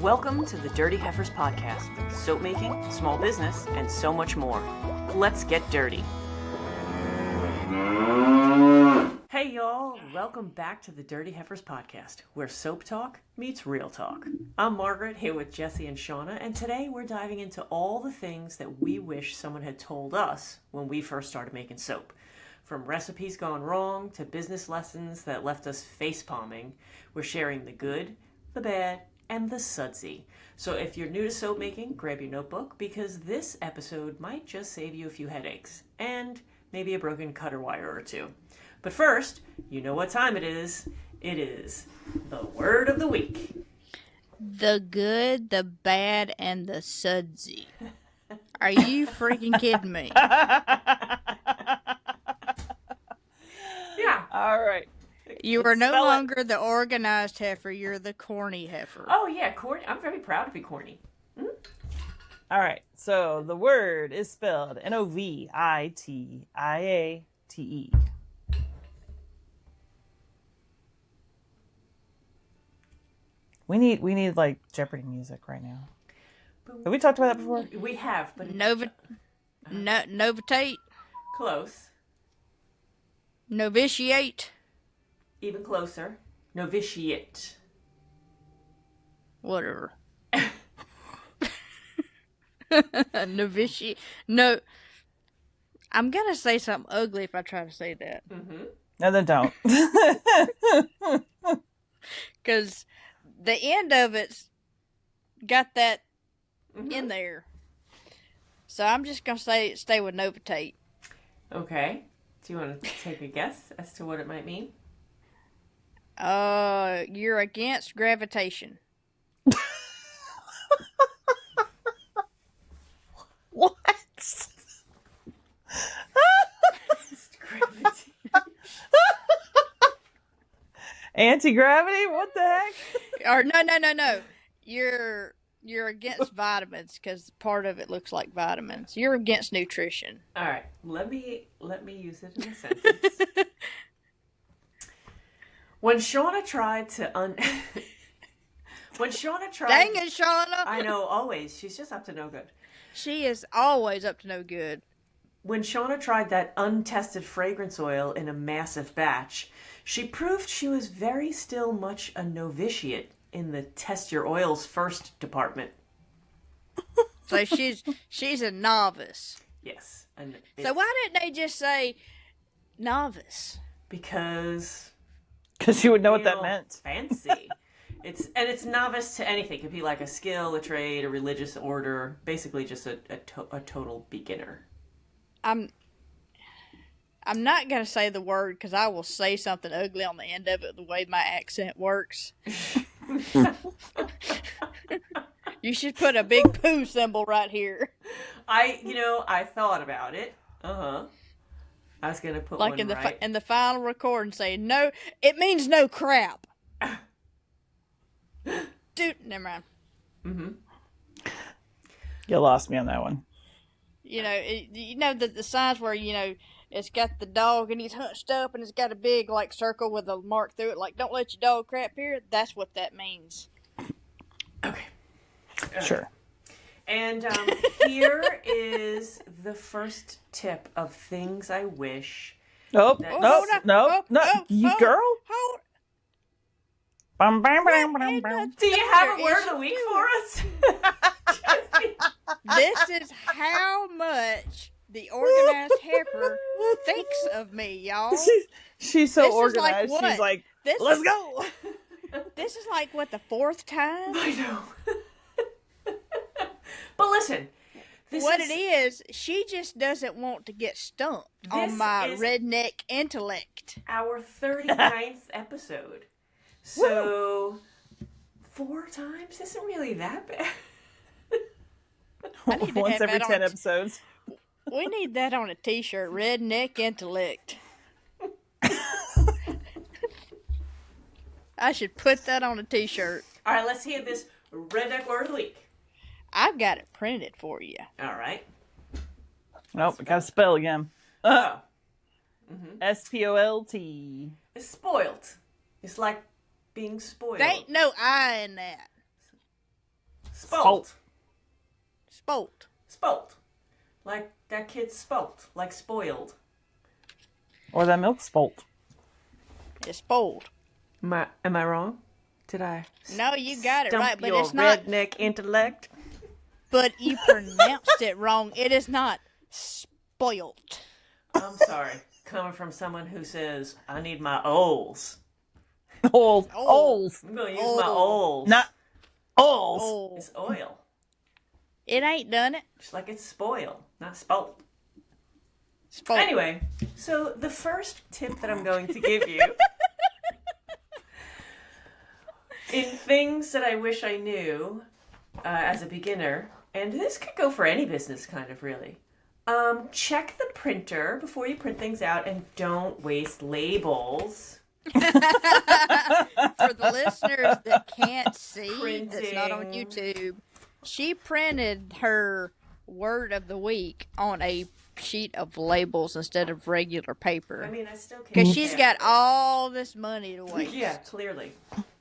Welcome to the Dirty Heifers podcast. Soap making, small business, and so much more. Let's get dirty. Hey y'all, welcome back to the Dirty Heifers podcast, where soap talk meets real talk. I'm Margaret, here with Jesse and Shauna, and today we're diving into all the things that we wish someone had told us when we first started making soap. From recipes gone wrong to business lessons that left us face-palming, we're sharing the good, the bad, and the sudsy. So if you're new to soap making, grab your notebook, because this episode might just save you a few headaches, and maybe a broken cutter wire or two. But first, you know what time it is. It is the word of the week. The good, the bad, and the sudsy. Are you freaking kidding me? Yeah. All right. You are no longer the organized heifer. You're the corny heifer. Oh, yeah, corny. I'm very proud to be corny. All right. So the word is spelled Novitiate. We need like Jeopardy music right now. Have we talked about that before? We have, but Novitate. close. Novitiate. Even closer. Novitiate. Whatever. Novitiate. No. I'm going to say something ugly if I try to say that. Mm-hmm. No, then don't. Because the end of it's got that in there. So I'm just going to stay with Novitate. Okay. Do you want to take a guess as to what it might mean? You're against gravitation. What? Gravity. Anti-gravity? What the heck? Or no. You're against vitamins because part of it looks like vitamins. You're against nutrition. All right. Let me use it in a sentence. When Shauna tried to Dang it, Shauna! I know, always. She's just up to no good. She is always up to no good. When Shauna tried that untested fragrance oil in a massive batch, she proved she was very still much a novitiate in the test your oils first department. So she's a novice. Yes. So why didn't they just say novice? Because you would know what that meant. Fancy. It's novice to anything. It could be like a skill, a trade, a religious order. Basically, just a total beginner. I'm not gonna say the word because I will say something ugly on the end of it. The way my accent works. You should put a big poo symbol right here. I thought about it. I was gonna put like one in the right. in the final recording, say no. It means no crap. Dude, never mind. Mm-hmm. You lost me on that one. You know, the signs where it's got the dog and he's hunched up and it's got a big like circle with a mark through it, like don't let your dog crap here. That's what that means. Okay. Sure. And here is the first tip of things I wish. No, you girl. Hold. Bum, bum, bum, bum, bum. Do you have a word of the week for us? This is how much the organized heifer thinks of me, y'all. She's so This is organized. like what? She's like, This let's is- go. This is like what, the fourth time? I know. But listen, It is, she just doesn't want to get stumped on my redneck intellect. Our 39th episode. So 4 times isn't really that bad. I need to Once have every that 10 on episodes. We need that on a t-shirt. Redneck intellect. I should put that on a t-shirt. All right, let's hear this redneck word of the week. I've got it printed for you. All right. Nope, I gotta spell again. Oh. Spolt. It's spoiled. It's like being spoiled. There ain't no I in that. Spolt. Spolt. Spolt. Like that kid's spolt. Like spoiled. Or that milk spolt. It's spoiled. Am I wrong? Did I? No, you got it stump right, but your it's not. redneck intellect. But you pronounced it wrong. It is not spoiled. I'm sorry. Coming from someone who says, I need my O's. Oles. I'm going to use my O's. Not Oles. It's oil. It ain't done it. Just like it's spoil, not spolt. Spoiled. Anyway, so the first tip that I'm going to give you in things that I wish I knew as a beginner, and this could go for any business kind of really. Check the printer before you print things out and don't waste labels. For the listeners that can't see, Printing. that's not on YouTube, she printed her word of the week on a sheet of labels instead of regular paper. I mean, I still can't. Because she's got all this money to waste. Yeah, clearly.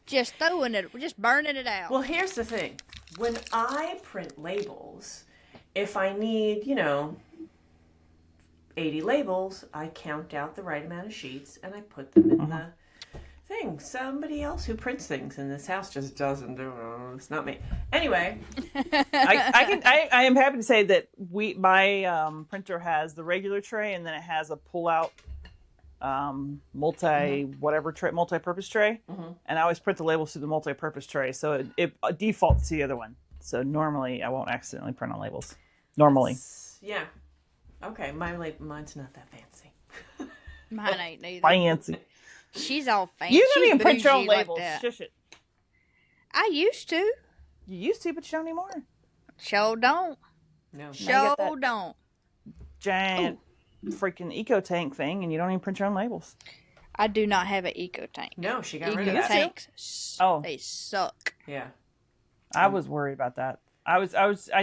Just throwing it, just burning it out. Well, here's the thing. When I print labels, if I need, 80 labels, I count out the right amount of sheets and I put them in the thing. Somebody else who prints things in this house just doesn't do it. It's not me. Anyway. I am happy to say that my printer has the regular tray and then it has a pull-out multi-purpose tray, and I always print the labels through the multi-purpose tray, so it defaults to the other one. So normally I won't accidentally print on labels. Normally. Yeah. Okay, mine's not that fancy. Mine ain't neither. Fancy. She's all fancy. You don't She's even print your own bougie labels. Like that. Shush it. I used to. You used to, but you don't anymore. Sure don't. No. Sure don't. Giant freaking eco tank thing, and you don't even print your own labels. I do not have an eco tank. No, she got rid Eco of that. tanks. They suck. Yeah. I was worried about that. I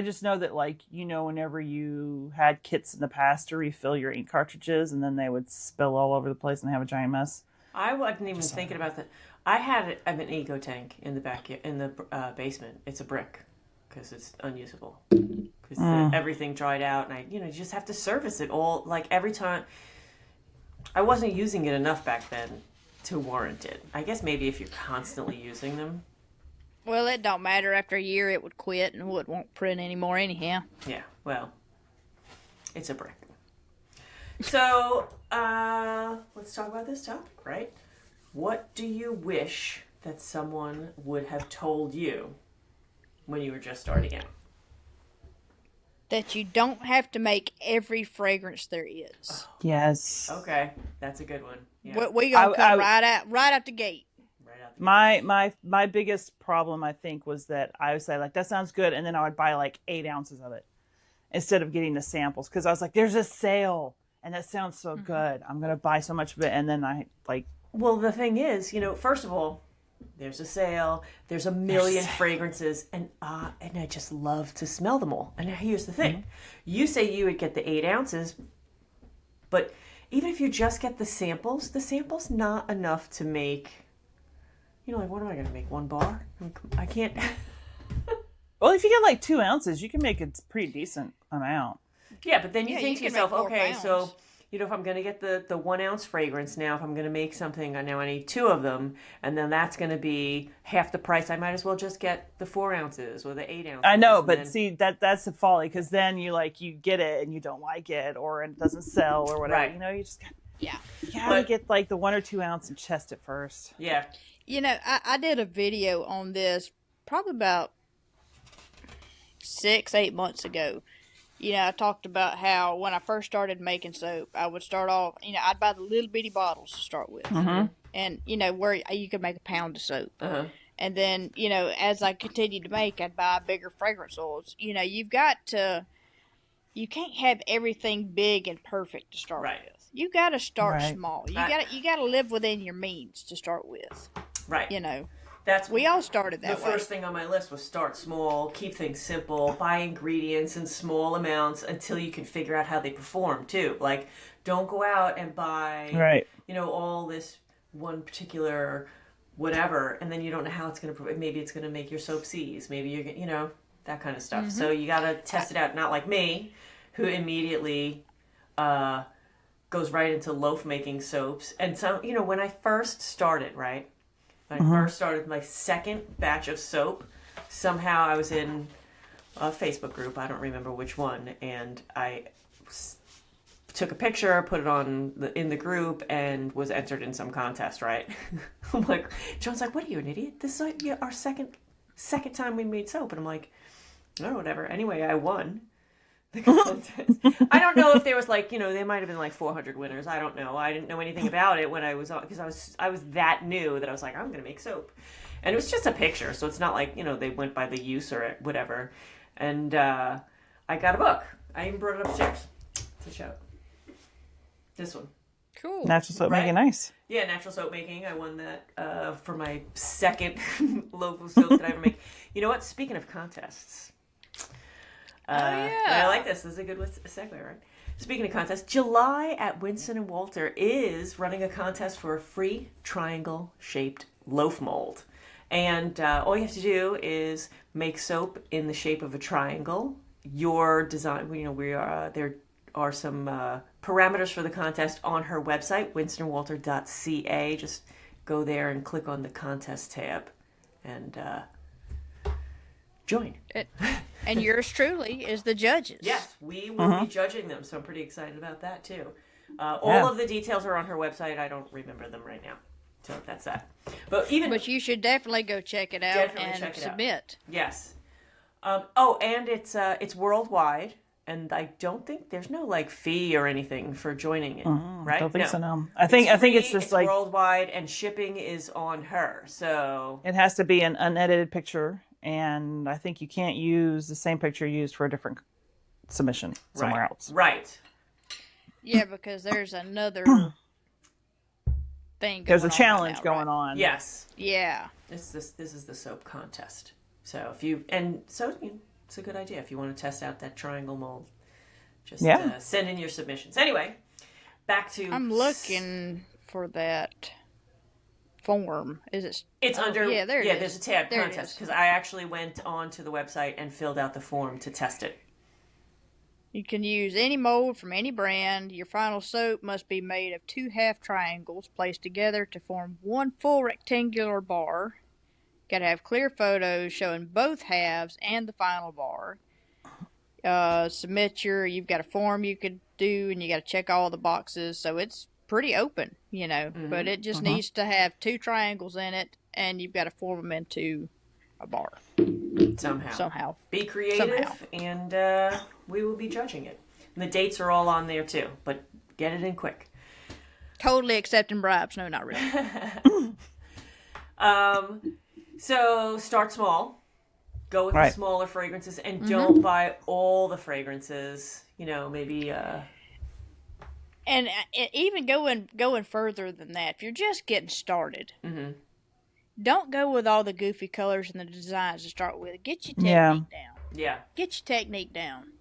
just know that, like, whenever you had kits in the past to refill your ink cartridges and then they would spill all over the place and have a giant mess. I wasn't even thinking about that. I had an eco tank in the basement. It's a brick because it's unusable. Because everything dried out, and you just have to service it all. Like every time, I wasn't using it enough back then to warrant it. I guess maybe if you're constantly using them. Well, it don't matter. After a year, it would quit and it won't print anymore anyhow. Yeah, well, it's a brick. So, let's talk about this topic, right? What do you wish that someone would have told you when you were just starting out? That you don't have to make every fragrance there is. Yes. Okay, that's a good one. Yeah. We gonna come right out the gate. My biggest problem, I think, was that I would say, like, that sounds good, and then I would buy like 8 ounces of it instead of getting the samples, because I was like, there's a sale and that sounds so good, I'm gonna buy so much of it, and then I like. Well, the thing is, first of all, there's a sale, there's a million fragrances, and I just love to smell them all. And now here's the thing. You say you would get the 8 ounces, but even if you just get the samples not enough to make, like, what am I going to make, 1 bar? I can't. Well, if you get like 2 ounces, you can make a pretty decent amount. Yeah, but then you think to can yourself, make 4 okay, pounds. so, if I'm going to get the 1 ounce fragrance now, if I'm going to make something, now I need 2 of them, and then that's going to be half the price. I might as well just get the 4 ounces or the 8 ounces. I know, but see, that's the folly, because then you get it and you don't like it, or it doesn't sell or whatever. Right. You just Yeah. you gotta get like the 1 or 2 ounce and chest it first. Yeah. I did a video on this probably about 6-8 months ago. I talked about how when I first started making soap, I would start off, I'd buy the little bitty bottles to start with. And, where you could make a pound of soap. And then, as I continued to make, I'd buy bigger fragrance oils. You can't have everything big and perfect to start with. You got to start small. You got to live within your means to start with. Right. We all started that way. The first thing on my list was start small, keep things simple, buy ingredients in small amounts until you can figure out how they perform too. Like, don't go out and buy, all this one particular whatever, and then you don't know how it's going to, maybe it's going to make your soap seize. Maybe you're, that kind of stuff. So you got to test it out. Not like me, who immediately goes right into loaf making soaps. And so, when I first started, right? When I first started my second batch of soap, somehow I was in a Facebook group. I don't remember which one. And I took a picture, put it in the group, and was entered in some contest, right? I'm like, John's like, what are you, an idiot? This is like our second time we made soap. And I'm like, oh, whatever. Anyway, I won the contest. I don't know if there was like, there might have been like 400 winners. I don't know. I didn't know anything about it when I was on, because I was that new that I was like, I'm going to make soap. And it was just a picture. So it's not like, they went by the use or whatever. And I got a book. I even brought it upstairs to show it. This one. Cool. Natural soap making, nice. Yeah, natural soap making. I won that for my second loaf of soap that I ever make. You know what? Speaking of contests. I like this. This is a good segue, right? Speaking of contests, July at Winston & Walter is running a contest for a free triangle-shaped loaf mold. And all you have to do is make soap in the shape of a triangle. Your design, there are some parameters for the contest on her website, winstonwalter.ca. Just go there and click on the contest tab and join. And yours truly is the judges. Yes, we will be judging them, so I'm pretty excited about that too. All of the details are on her website. I don't remember them right now. So that's that. But you should definitely go check it out and submit. Yes. And it's worldwide. And I don't think there's no fee or anything for joining it, right? I don't think so. No, I think it's just like worldwide, and shipping is on her. So it has to be an unedited picture, and I think you can't use the same picture used for a different submission somewhere else. Right. Yeah, because there's another thing. There's a challenge going on. Yes. Yeah. This is the soap contest. So it's a good idea if you want to test out that triangle mold. Just send in your submissions. Anyway, back to... I'm looking for that form. It's under... Yeah, there it is. There's a tab, contest, because I actually went onto the website and filled out the form to test it. You can use any mold from any brand. Your final soap must be made of 2 half triangles placed together to form one full rectangular bar. Got to have clear photos showing both halves and the final bar. You've got a form you could do, and you got to check all the boxes. So it's pretty open, but it just needs to have 2 triangles in it, and you've got to form them into a bar. Somehow. Be creative, and we will be judging it. And the dates are all on there too, but get it in quick. Totally accepting bribes. No, not really. So start small. Go with the smaller fragrances, and don't buy all the fragrances. Maybe. And even going further than that, if you're just getting started, don't go with all the goofy colors and the designs to start with. Get your technique down. Yeah. Get your technique down.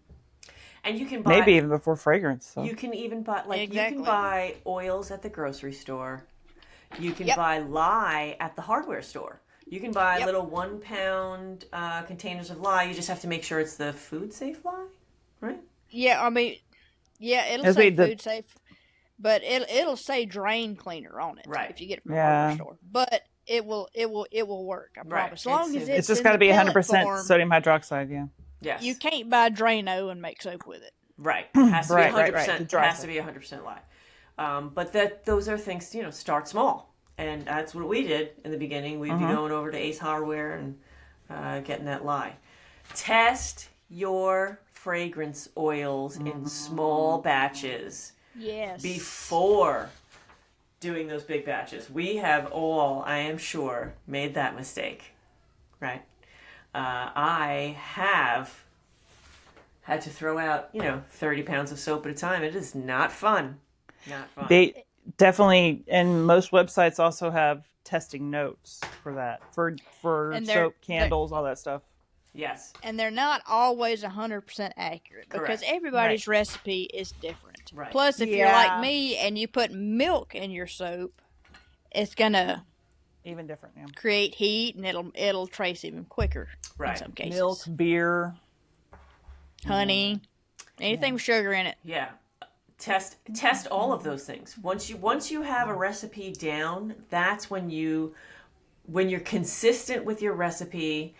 And you can buy maybe even before fragrance. So. You can even buy you can buy oils at the grocery store. You can buy lye at the hardware store. You can buy little 1 pound containers of lye. You just have to make sure it's the food safe lye, right? Yeah, I mean, it'll say food safe, but it'll say drain cleaner on it, right? If you get it from the hardware store, but it will work. I promise. As long as it's just got to be 100% sodium hydroxide. Yeah. Yes. You can't buy Drano and make soap with it. Right. It has to be 100%. It has to be 100% lye. But those are things. Start small. And that's what we did in the beginning. We'd be going over to Ace Hardware and getting that lye. Test your fragrance oils in small batches. Yes. Before doing those big batches. We have all, I am sure, made that mistake. Right? I have had to throw out, 30 pounds of soap at a time. It is not fun. Not fun. They definitely, and most websites also have testing notes for that, for soap, candles, all that stuff. Yes. And they're not always 100% accurate because everybody's recipe is different. Right. Plus, if you're like me and you put milk in your soap, it's gonna Even different, yeah. create heat, and it'll trace even quicker Right. in some cases. Milk, beer, honey, anything with sugar in it. Yeah. Test all of those things. Once you have a recipe down, that's when you're consistent with your recipe,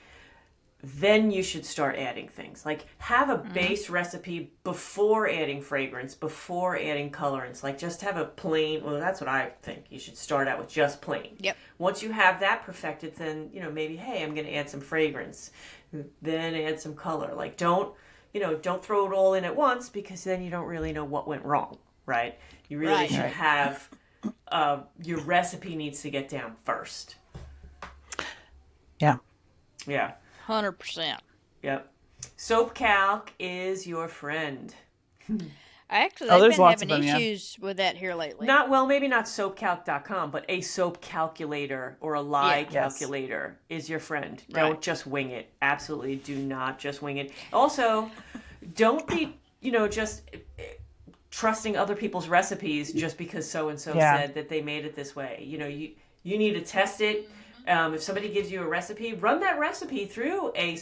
then you should start adding things. Like have a base recipe before adding fragrance, before adding colorants. Like just have a plain, well, that's what I think. You should start out with just plain. Yep. Once you have that perfected, then, maybe, hey, I'm going to add some fragrance, then add some color. Like don't throw it all in at once, because then you don't really know what went wrong, right? You really should have, your recipe needs to get down first. Yeah. Yeah. 100%. Yep. Soap calc is your friend. Actually, there's they've been lots having of them, issues with that here lately. Maybe not soapcalc.com, but a soap calculator or a lie calculator is your friend. Don't just wing it. Absolutely do not just wing it. Also, don't be, just trusting other people's recipes just because so-and-so said that they made it this way. You need to test it. If somebody gives you a recipe, run that recipe through a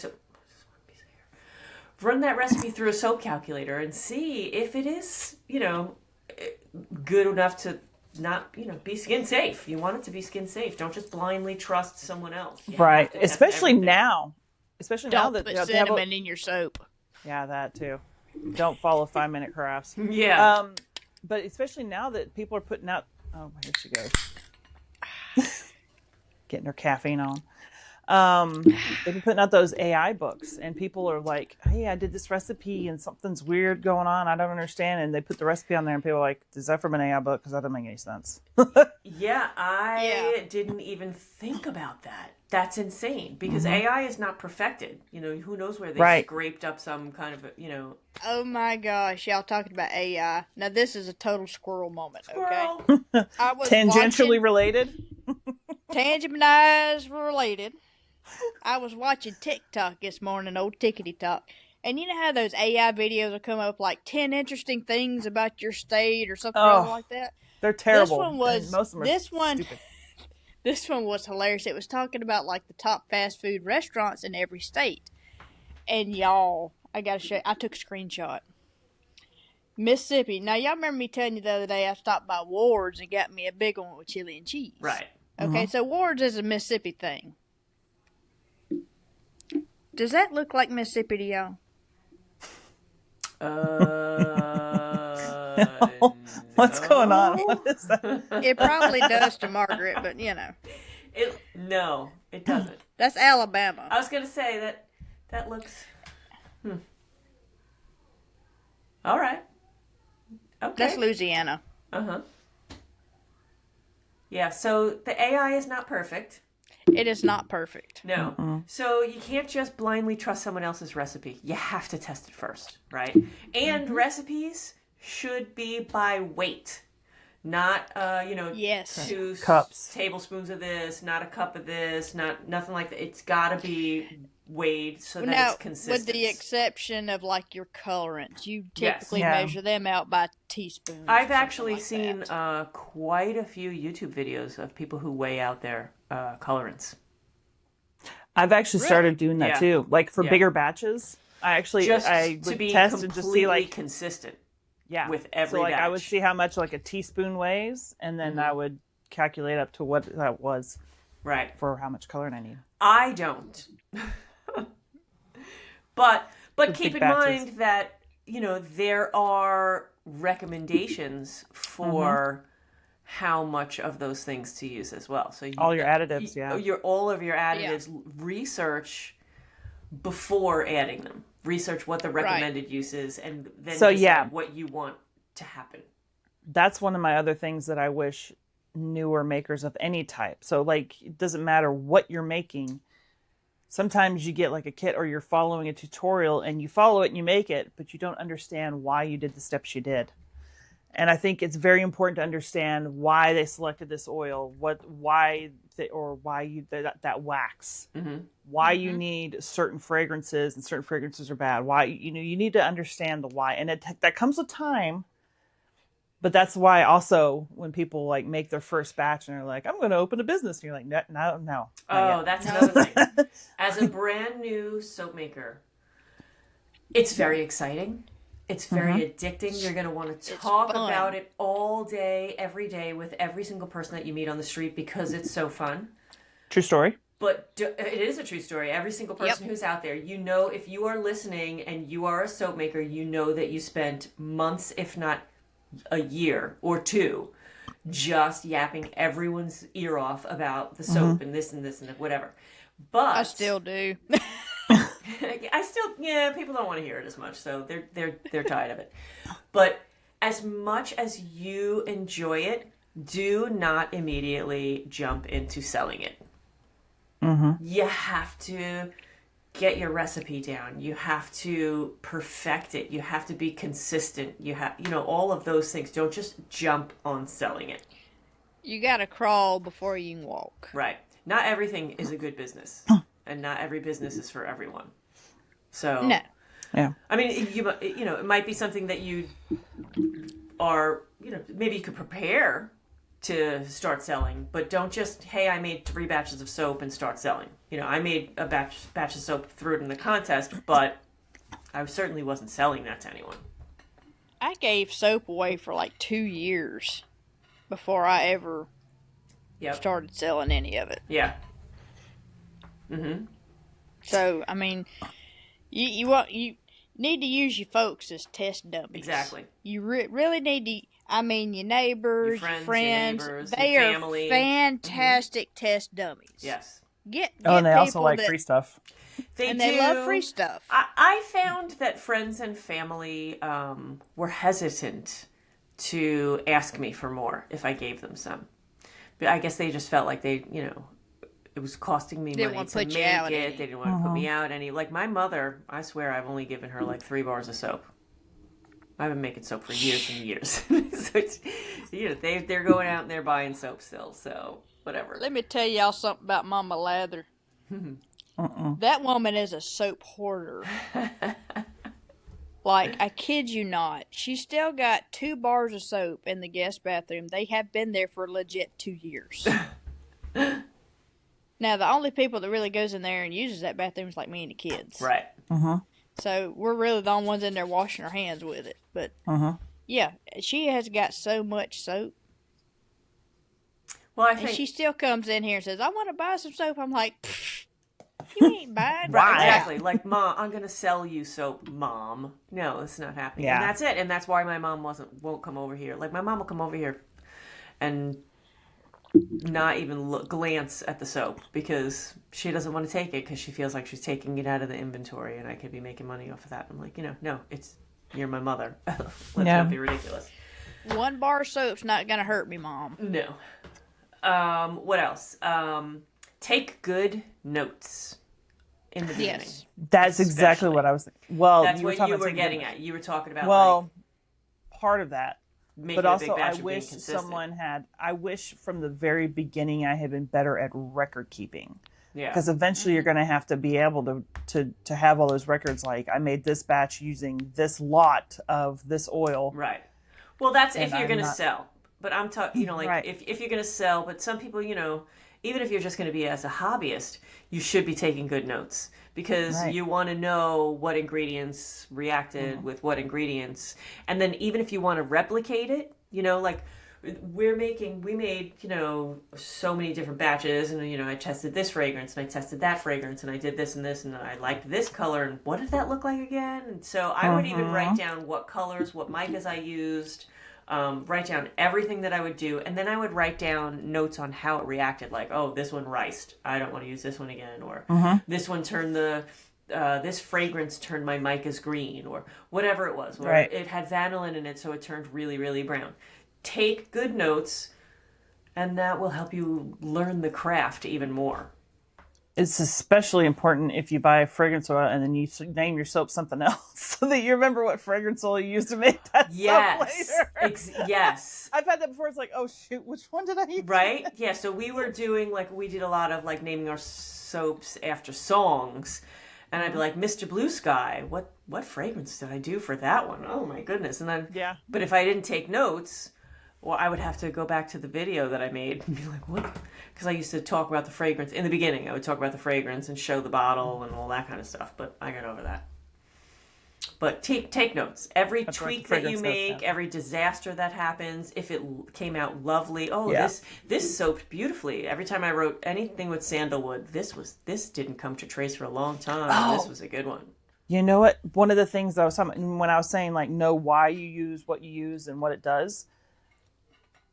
soap calculator and see if it is, good enough to not, be skin safe. You want it to be skin safe. Don't just blindly trust someone else. Right. Especially now. Now that put cinnamon in your soap. Yeah, that too. Don't follow 5-minute crafts. Yeah. But especially now that people are putting out. Oh, here she goes. Getting her caffeine on. They've been putting out those AI books, and people are like, hey, I did this recipe and something's weird going on, I don't understand, and they put the recipe on there and people are like, is that from an AI book? Because that doesn't make any sense. I didn't even think about that. That's insane, because AI is not perfected. Who knows where they scraped up some kind of Oh my gosh, y'all talking about AI. Now this is a total squirrel moment, Squirrel. Okay? I was Tangentially related? Tangentialized related. I was watching TikTok this morning, old Tickety Talk, and you know how those AI videos will come up like 10 interesting things about your state or something like that? They're terrible. This one was most of them are stupid. This one was hilarious. It was talking about like the top fast food restaurants in every state. And y'all, I gotta show you, I took a screenshot. Mississippi. Now y'all remember me telling you the other day I stopped by Ward's and got me a big one with chili and cheese. Right. Okay, so Ward's is a Mississippi thing. Does that look like Mississippi to y'all? What's going on? What is that? It probably does to Margaret, but No, it doesn't. That's Alabama. I was gonna say that looks. All right. Okay. That's Louisiana. Yeah. So the AI is not perfect. It is not perfect. No. So you can't just blindly trust someone else's recipe. You have to test it first, right? And recipes should be by weight. Not, Yes. 2 cups, tablespoons of this, not a cup of this, nothing like that. It's got to be weighed so that it's consistent. With the exception of like your colorants, you typically measure them out by teaspoons. I've actually seen quite a few YouTube videos of people who weigh out their colorants. I've actually started doing that too. Like for bigger batches, I would test and just see like consistent. Yeah. With every so like batch. I would see how much like a teaspoon weighs, and then I would calculate up to what that was. Right. For how much color I need. I don't. But keep in mind that, there are recommendations for how much of those things to use as well. So all your additives, all of your additives, research before adding them. Research what the recommended use is, and then decide what you want to happen. That's one of my other things that I wish newer makers of any type. So like, it doesn't matter what you're making. Sometimes you get like a kit or you're following a tutorial and you follow it and you make it, but you don't understand why you did the steps you did. And I think it's very important to understand why they selected this oil, why that wax, why you need certain fragrances and certain fragrances are bad. Why, you need to understand the why. And that comes with time, But that's why also when people like make their first batch and they're like, I'm going to open a business. And you're like, no, no, no. Oh, that's another thing. As a brand new soap maker, it's very exciting. It's very addicting. You're going to want to talk about it all day, every day with every single person that you meet on the street because it's so fun. True story. But it is a true story. Every single person who's out there, you know, if you are listening and you are a soap maker, you know that you spent months, if not a year or two, just yapping everyone's ear off about the soap and this and this and whatever. But I still do. people don't want to hear it as much, so they're tired of it. But as much as you enjoy it, do not immediately jump into selling it. You have to get your recipe down. You have to perfect it. You have to be consistent. You have, all of those things. Don't just jump on selling it. You gotta crawl before you can walk. Right. Not everything is a good business, and not every business is for everyone. So no. Yeah. I mean, it might be something that you are, maybe you could prepare to start selling, but don't just, hey, I made 3 batches of soap and start selling. I made a batch of soap, threw it in the contest, but I certainly wasn't selling that to anyone. I gave soap away for like 2 years before I ever started selling any of it. Yeah. So, I mean, you need to use your folks as test dummies. Exactly. You really need to. I mean, your neighbors, your friends, your neighbors, they your are family. fantastic test dummies. Yes. Get and they also people like free stuff. They love free stuff. I found that friends and family were hesitant to ask me for more if I gave them some. But I guess they just felt like they, it was costing me money to make it. They didn't want to put me out any. Like my mother, I swear I've only given her like 3 bars of soap. I've been making soap for years and years. So it's, they're going out and they're buying soap still. So whatever. Let me tell y'all something about Mama Lather. That woman is a soap hoarder. Like, I kid you not. She's still got 2 bars of soap in the guest bathroom. They have been there for legit 2 years. Now, the only people that really goes in there and uses that bathroom is like me and the kids. Right. So we're really the only ones in there washing our hands with it. But yeah, she has got so much soap. Well, and she still comes in here and says, I want to buy some soap. I'm like, you ain't buying. Right, exactly. Like, Mom, I'm going to sell you soap, Mom. No, it's not happening. Yeah. And that's it. And that's why my mom won't come over here. Like, my mom will come over here and not even glance at the soap because she doesn't want to take it because she feels like she's taking it out of the inventory and I could be making money off of that. I'm like, no, you're my mother. Let's not be ridiculous. 1 bar of soap's not going to hurt me, Mom. No. What else? Take good notes in the beginning. Yes. That's exactly what I was thinking. Well, that's what you were getting at. You were talking about part of that. But also, I wish I wish from the very beginning I had been better at record keeping. Yeah. Because eventually you're going to have to be able to have all those records. Like, I made this batch using this lot of this oil. Right. Well, that's if you're going to sell. But I'm talking, right. if you're going to sell, but some people, even if you're just going to be as a hobbyist, you should be taking good notes because you want to know what ingredients reacted with what ingredients. And then even if you want to replicate it, like we made, so many different batches and, I tested this fragrance and I tested that fragrance and I did this and I liked this color and what did that look like again? And so I would even write down what colors, what micas I used, write down everything that I would do, and then I would write down notes on how it reacted. Like, oh, this one riced. I don't want to use this one again. Or this one turned this fragrance turned my micas green, or whatever it was. Or it had vanillin in it, so it turned really, really brown. Take good notes, and that will help you learn the craft even more. It's especially important if you buy fragrance oil and then you name your soap something else so that you remember what fragrance oil you used to make that soap later. Yes. I've had that before. It's like, oh, shoot, which one did I use? Right? Yeah, so we did a lot of, naming our soaps after songs. And I'd be like, Mr. Blue Sky, what fragrance did I do for that one? Oh my goodness. And then, Yeah. but if I didn't take notes, well, I would have to go back to the video that I made and be like, what? Because I used to talk about the fragrance. In the beginning, I would talk about the fragrance and show the bottle and all that kind of stuff. But I got over that. But take notes. Every That's tweak right, that you make, every disaster that happens, if it came out lovely, this soaped beautifully. Every time I wrote anything with sandalwood, this didn't come to trace for a long time. Oh. This was a good one. You know what? One of the things I was talking when I was saying like know why you use what you use and what it does.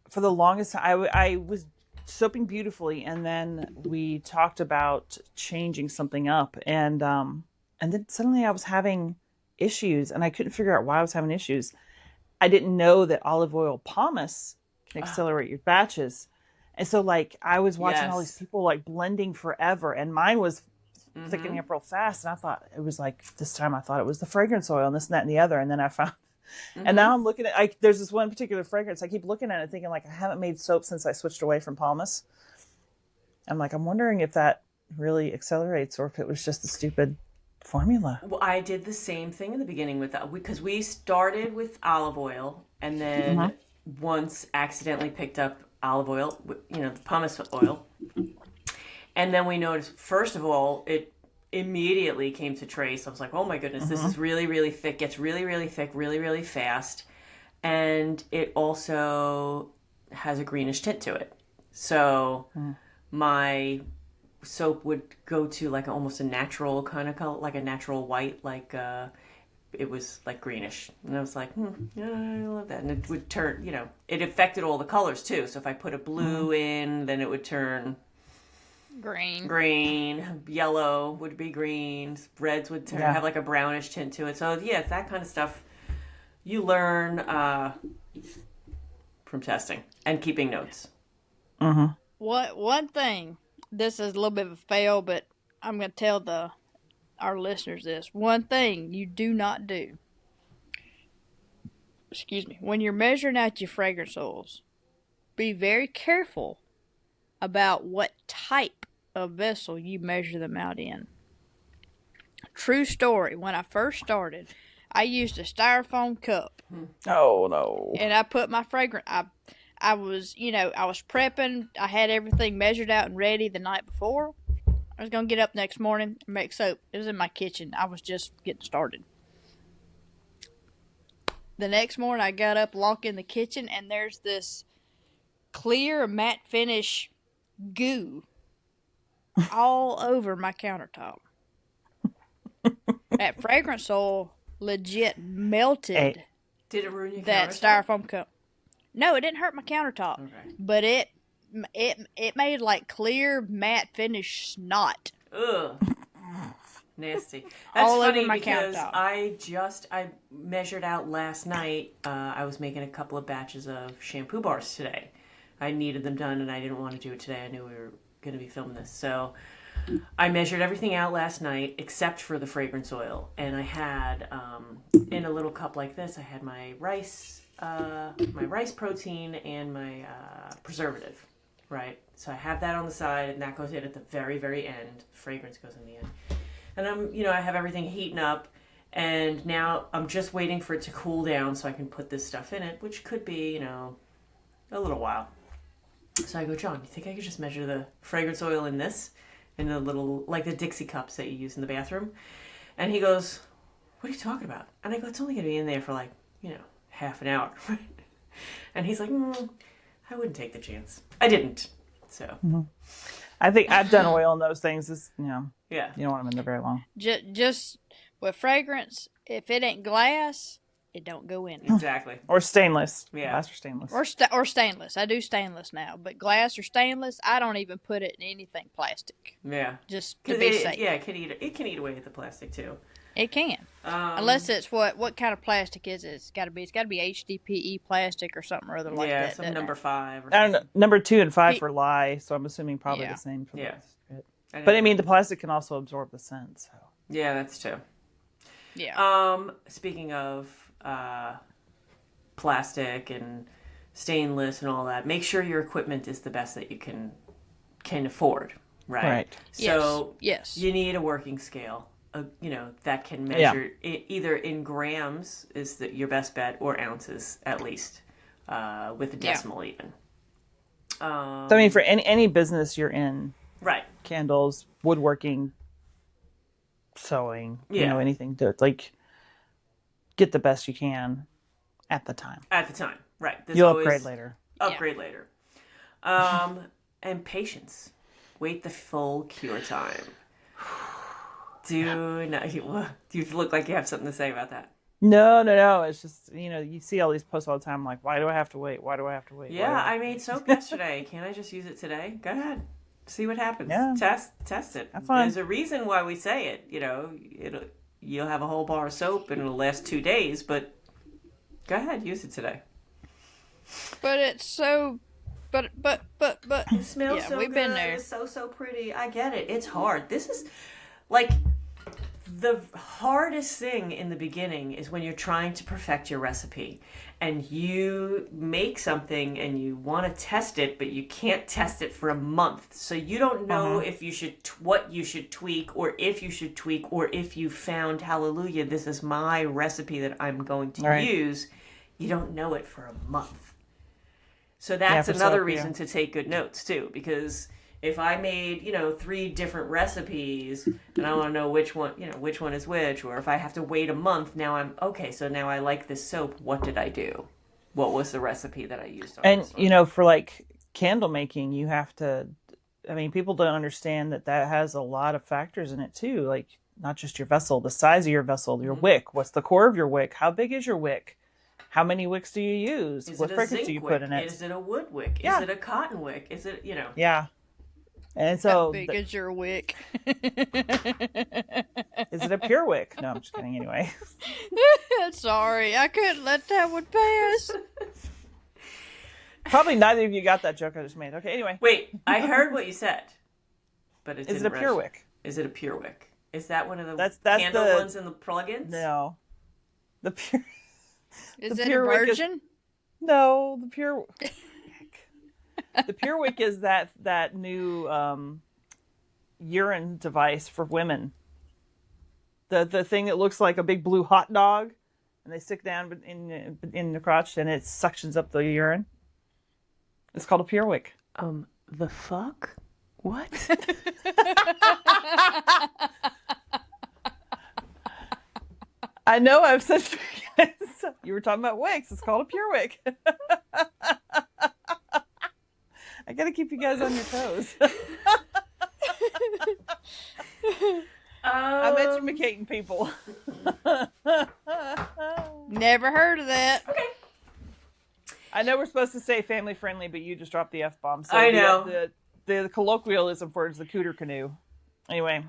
For the longest time, I was soaping beautifully, and then we talked about changing something up, and then suddenly I was having issues, and I couldn't figure out why I was having issues. I didn't know that olive oil pomace can accelerate your batches. And so like I was watching all these people like blending forever, and mine was thickening up real fast. And I thought it was like this time I thought it was the fragrance oil and this and that and the other. And then I found, and now I'm looking at, there's this one particular fragrance. I keep looking at it thinking like I haven't made soap since I switched away from pomace. I'm like, I'm wondering if that really accelerates or if it was just a stupid formula. Well, I did the same thing in the beginning with that because we started with olive oil and then once accidentally picked up olive oil, the pumice oil. And then we noticed, first of all, it immediately came to trace. I was like, oh my goodness, this is really, really thick, gets really, really thick, really, really fast. And it also has a greenish tint to it. So my soap would go to like almost a natural kind of color, like a natural white, like it was like greenish. And I was like, yeah, I love that. And it would turn, it affected all the colors too. So if I put a blue in, then it would turn green, yellow would be green, reds would turn have like a brownish tint to it. So yeah, that kind of stuff you learn from testing and keeping notes. One thing, this is a little bit of a fail, but I'm going to tell our listeners this. One thing you do not do, when you're measuring out your fragrance oils, be very careful about what type of vessel you measure them out in. True story, when I first started, I used a styrofoam cup. Oh, no. And I put my fragrance, I was prepping. I had everything measured out and ready the night before. I was going to get up next morning and make soap. It was in my kitchen. I was just getting started. The next morning, I got up, walked in the kitchen, and there's this clear matte finish goo all over my countertop. That fragrance oil legit melted. Hey, did it ruin your that countertop? styrofoam cup? No, it didn't hurt my countertop. Okay. But it made like clear matte finish snot. Ugh. Nasty. That's all funny over my because countertop. I measured out last night. I was making a couple of batches of shampoo bars today. I needed them done and I didn't want to do it today. I knew we were going to be filming this. So I measured everything out last night except for the fragrance oil. And I had, in a little cup like this, I had my rice protein and my preservative, right? So I have that on the side and that goes in at the very, very end. Fragrance goes in the end. And I have everything heating up and now I'm just waiting for it to cool down so I can put this stuff in it, which could be, a little while. So I go, John, you think I could just measure the fragrance oil in this? In the little, like the Dixie cups that you use in the bathroom? And he goes, what are you talking about? And I go, it's only going to be in there for like, half an hour. And he's like, I wouldn't take the chance. I didn't. So. I think I've done oil in those things. Yeah. You don't want them in there very long. Just with fragrance, if it ain't glass, it don't go in. Exactly. Or stainless. Yeah. Glass or stainless. Or stainless. I do stainless now, but glass or stainless, I don't even put it in anything plastic. Yeah. Just to be safe. Yeah, it can eat away at the plastic too. It can. Unless it's what kind of plastic is it? It's got to be HDPE plastic or something or other like that. Yeah, some number 5 or I don't know. something. Number 2 and 5 for lye, so I'm assuming probably the same for the rest. But I mean, the plastic can also absorb the scent. So. Yeah, that's true. Yeah. Speaking of plastic and stainless and all that, make sure your equipment is the best that you can afford, right? Right. So yes. you need a working scale. that can measure either in grams is your best bet, or ounces at least, with a decimal even. So I mean, for any business you're in, right? Candles, woodworking, sewing, anything to get the best you can at the time. At the time, right? You'll upgrade later. Later. And patience. Wait the full cure time. Do you look like you have something to say about that? No. It's just, you see all these posts all the time. Like, why do I have to wait? Why do I have to wait? Yeah, I made soap yesterday. Can't I just use it today? Go ahead. See what happens. Yeah. Test it. Have fun. There's a reason why we say it. You'll have a whole bar of soap and it'll last 2 days, but go ahead, use it today. But it's so... But it smells so we've good. Been there. It's so pretty. I get it. It's hard. This is like the hardest thing in the beginning is when you're trying to perfect your recipe and you make something and you want to test it, but you can't test it for a month. So you don't know if you should what you should tweak, or if you should tweak, or if you found, hallelujah, this is my recipe that I'm going to use. You don't know it for a month. So that's another reason to take good notes too, because if I made, 3 different recipes and I want to know which one is which, or if I have to wait a month, now I'm okay. So now I like this soap. What did I do? What was the recipe that I used on this one? For like candle making, you have to, people don't understand that has a lot of factors in it too. Like not just your vessel, the size of your vessel, your wick, what's the core of your wick? How big is your wick? How many wicks do you use? What fragrance do you put in it? Is it a wood wick? Is it a cotton wick? Is it, Yeah. And so... How big is your wick? Is it a pure wick? No, I'm just kidding anyway. Sorry, I couldn't let that one pass. Probably neither of you got that joke I just made. Okay, anyway. Wait, I heard what you said. But Is it a pure wick? Is it a pure wick? Is that one of the that's candle ones in the plugins? No. The pure... Is it a virgin? No, the pure... The pure wick is that new urine device for women. The thing that looks like a big blue hot dog, and they stick down in the crotch, and it suctions up the urine. It's called a pure wick. The fuck? What? I know I've said you were talking about wicks. It's called a pure wick. I gotta keep you guys on your toes. I'm educating people. Never heard of that. Okay. I know we're supposed to say family friendly, but you just dropped the F-bomb. So I know. The colloquialism for it is the cooter canoe. Anyway.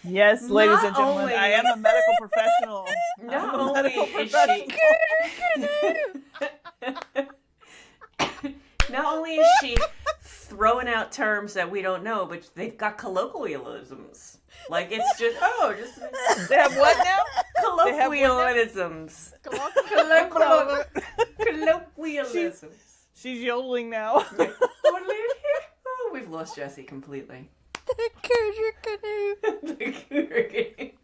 Yes, ladies and gentlemen, I am a medical professional. Not only is she throwing out terms that we don't know, but they've got colloquialisms. Like it's just they have what now? Colloquialisms. Colloquialisms. She's yodeling now. Oh, we've lost Jessie completely. The cooter canoe. The cooter canoe.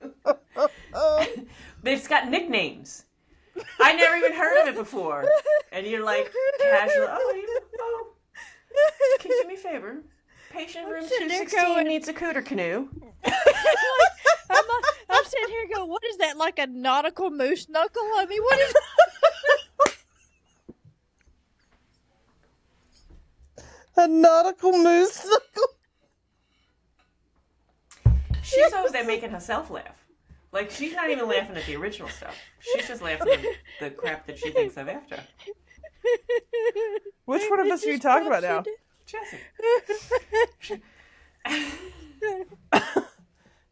They've got nicknames. I never even heard of it before. And you're like, casual, can you do me a favor? Patient room 216 needs a cooter canoe. I'm sitting here going, what is that, like a nautical moose knuckle? I mean, what is a nautical moose knuckle? She's over there making herself laugh. Like, she's not even laughing at the original stuff. She's just laughing at the crap that she thinks of after. Which one of us are you talking about now? Jessie.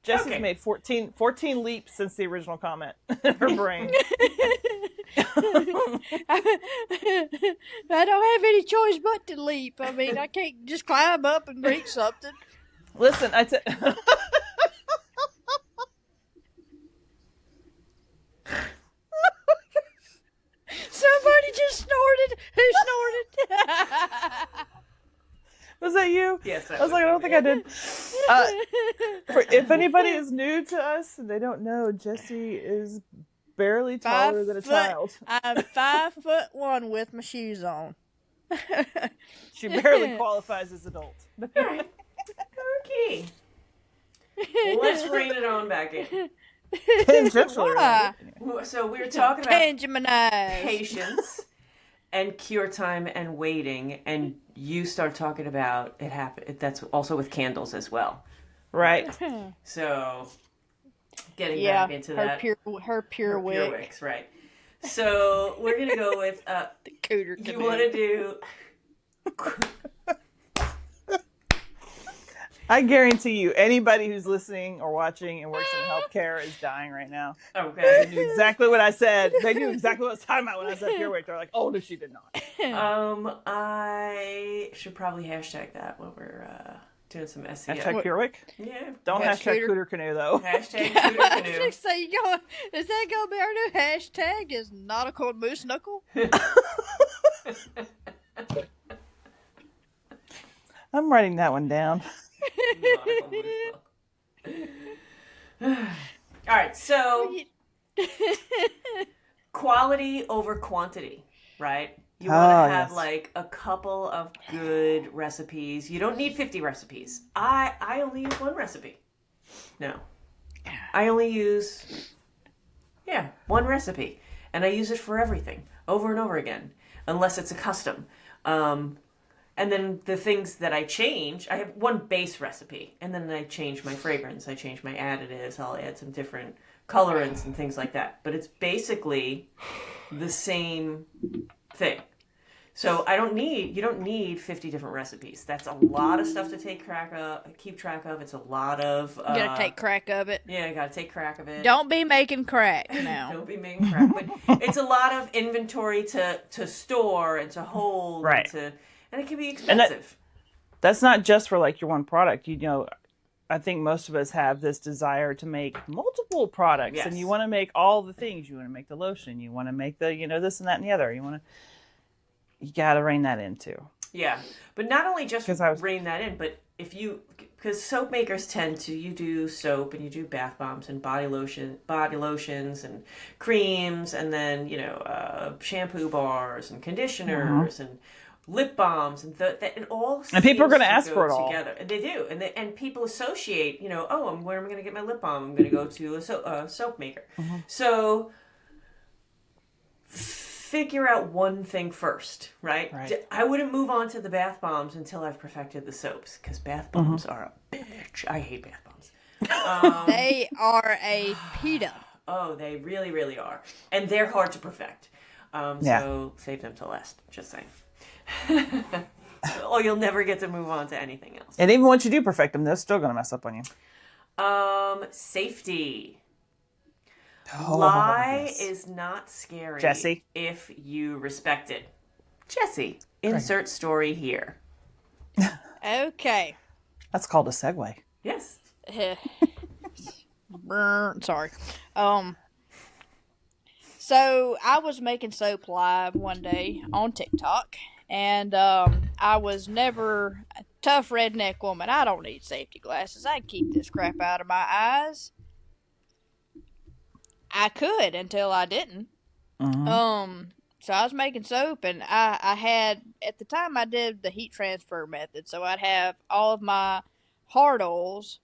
Jessie's made 14 leaps since the original comment in her brain. I don't have any choice but to leap. I mean, I can't just climb up and reach something. Listen, Somebody just snorted. Who snorted? Was that you? Yes, I was like, I don't think I did. If anybody is new to us and they don't know, Jessie is barely taller than a child. I'm 5'1" with my shoes on. She barely qualifies as adult. Okay. Let's rein it on back in. Tangentially. So we were talking about Benjaminized. patience and cure time and waiting, and you start talking about it happen. That's also with candles as well. Right. So getting back into that. Her pure wick. Wicks, right. So we're going to go with The cooter you want to do... I guarantee you, anybody who's listening or watching and works in healthcare is dying right now. Okay. They knew exactly what I said. They knew exactly what I was talking about when I said pure weight. They're like, oh, no, she did not. I should probably hashtag that when we're doing some SEO. Hashtag pure wick? Yeah. Don't hashtag cooter canoe, though. Hashtag cooter canoe. So is that going to be our new hashtag? Is nautical moose knuckle? I'm writing that one down. All right, so quality over quantity, right? You want to have like a couple of good recipes. You don't need 50 recipes. I only use one recipe. No. I only use one recipe, and I use it for everything over and over again, unless it's a custom. And then the things that I change, I have one base recipe, and then I change my fragrance, I change my additives, I'll add some different colorants and things like that. But it's basically the same thing. So you don't need 50 different recipes. That's a lot of stuff to keep track of. It's a lot of... You gotta take crack of it. Yeah, you gotta take crack of it. Don't be making crack now. Don't be making crack. But it's a lot of inventory to store and to hold. Right. And it can be expensive. That's not just for like your one product. You know, I think most of us have this desire to make multiple products, Yes. and you want to make all the things. You want to make the lotion. You want to make the, this and that and the other. You got to rein that in too. Yeah, but not only just rein that in, but because soap makers you do soap and you do bath bombs and body lotions and creams, and then shampoo bars and conditioners and lip balms and it all. And people are going to ask for it all together. And they do, and people associate. Where am I going to get my lip balm? I'm going to go to a soap maker. Mm-hmm. So figure out one thing first, right? I wouldn't move on to the bath bombs until I've perfected the soaps, because bath bombs are a bitch. I hate bath bombs. They are a pita. Oh, they really, really are. And they're hard to perfect. So save them to last, just saying. Or you'll never get to move on to anything else. And even once you do perfect them, they're still going to mess up on you. Safety. Oh, Lie yes. is not scary, Jessie, if you respect it. Jessie, insert story here. Okay. That's called a segue. Yes. Sorry. So I was making soap live one day on TikTok, and I was never a tough redneck woman. I don't need safety glasses. I can keep this crap out of my eyes. I could until I didn't. Mm-hmm. So I was making soap, and I had, at the time I did the heat transfer method, so I'd have all of my hard oils,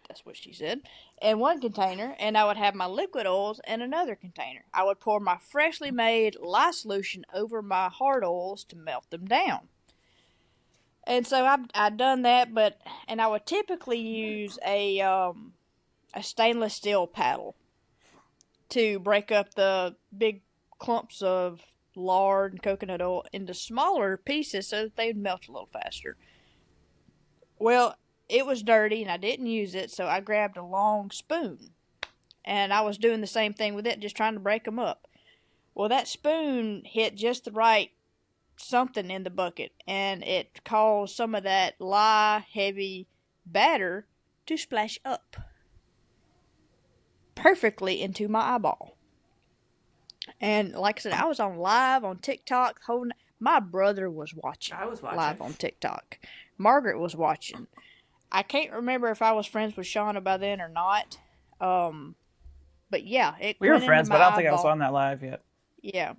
that's what she said, in one container, and I would have my liquid oils in another container. I would pour my freshly made lye solution over my hard oils to melt them down. And so I'd done that, and I would typically use a stainless steel paddle to break up the big clumps of lard and coconut oil into smaller pieces so that they would melt a little faster. Well, it was dirty and I didn't use it, so I grabbed a long spoon. And I was doing the same thing with it, just trying to break them up. Well, that spoon hit just the right something in the bucket, and it caused some of that lye heavy batter to splash up perfectly into my eyeball. And like I said, I was on live on TikTok, My brother was watching. I was watching live on TikTok. Margaret was watching. I can't remember if I was friends with Shauna by then or not. But yeah, it We were went friends, into my but I don't think I was eyeball. on that live yet. Yeah,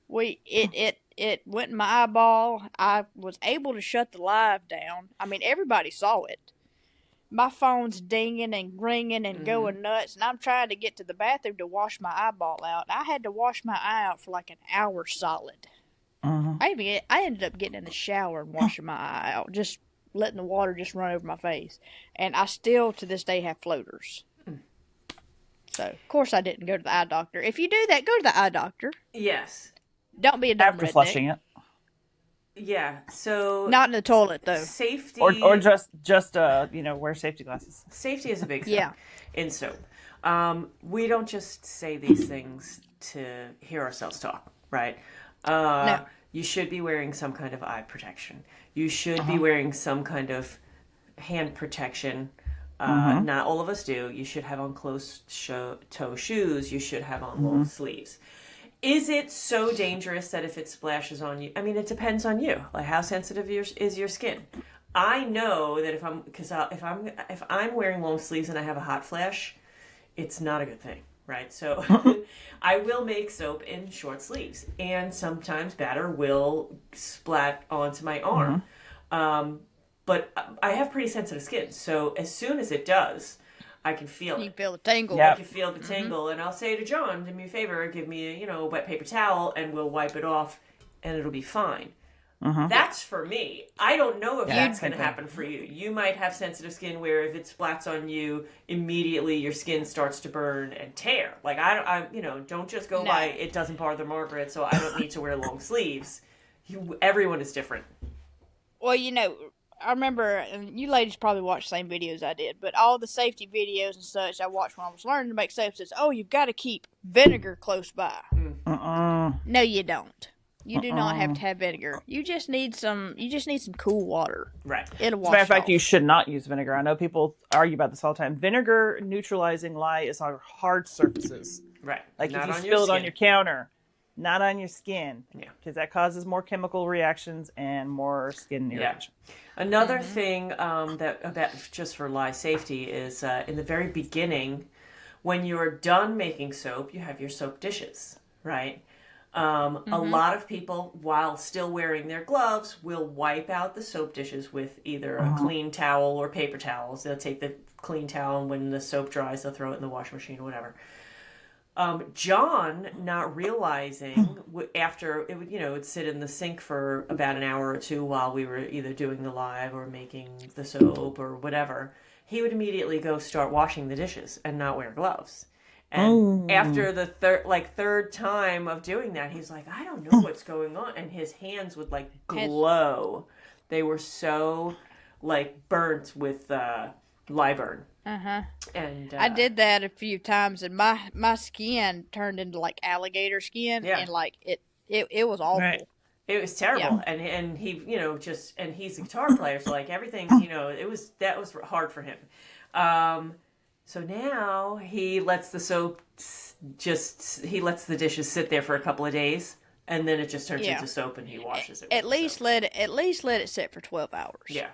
it went in my eyeball. I was able to shut the live down. I mean, everybody saw it. My phone's dinging and ringing and going nuts, and I'm trying to get to the bathroom to wash my eyeball out. I had to wash my eye out for like an hour solid. I ended up getting in the shower and washing my eye out, just letting the water just run over my face. And I still to this day have floaters. So of course I didn't go to the eye doctor. If you do that, go to the eye doctor. Yes. Don't be a dumb After redneck. flushing it. Yeah. So Not in the toilet though. safety Or just wear safety glasses. Safety is a big thing Yeah. in soap. We don't just say these things to hear ourselves talk, right? No. You should be wearing some kind of eye protection. You should be wearing some kind of hand protection. Not all of us do. You should have on closed-toe shoes. You should have on long sleeves. Is it so dangerous that if it splashes on you? I mean, it depends on you. Like, how sensitive is your skin? I know that if I'm wearing long sleeves and I have a hot flash, it's not a good thing, right? So I will make soap in short sleeves, and sometimes batter will splat onto my arm. But I have pretty sensitive skin, so as soon as it does, I can feel You it. feel the tingle. Yeah. I can feel the tingle, and I'll say to John, do me a favor, give me a wet paper towel, and we'll wipe it off, and it'll be fine. That's for me. I don't know if that's going to happen for you. You might have sensitive skin where if it splats on you, immediately your skin starts to burn and tear. Like don't just go by it doesn't bother Margaret, so I don't need to wear long sleeves. Everyone is different. Well, I remember, and you ladies probably watched the same videos I did, but all the safety videos and such I watched when I was learning to make soap says, oh, you've got to keep vinegar close by. No, you don't. You do not have to have vinegar. You just need some cool water. Right. It'll wash As a matter of fact, off. you should not use vinegar. I know people argue about this all the time. Vinegar neutralizing lye is on hard surfaces. Right. Like Not if you on spill it on skin. your counter, not on your skin. Yeah. Because that causes more chemical reactions and more skin irritation. Another thing that about just for lye safety is in the very beginning, when you're done making soap, you have your soap dishes, right? A lot of people, while still wearing their gloves, will wipe out the soap dishes with either a clean towel or paper towels. They'll take the clean towel, and when the soap dries, they'll throw it in the washing machine or whatever. John, not realizing after it would, it'd sit in the sink for about an hour or two while we were either doing the live or making the soap or whatever, he would immediately go start washing the dishes and not wear gloves. And after the third time of doing that, he's like, I don't know what's going on. And his hands would glow. They were so burnt with lye burn. And I did that a few times, and my skin turned into alligator skin, and it was awful. Right. It was terrible, and he and he's a guitar player, so everything that was hard for him. So now he lets the soap he lets the dishes sit there for a couple of days, and then it just turns into soap, and he washes it. At least let it sit for 12 hours. Yeah.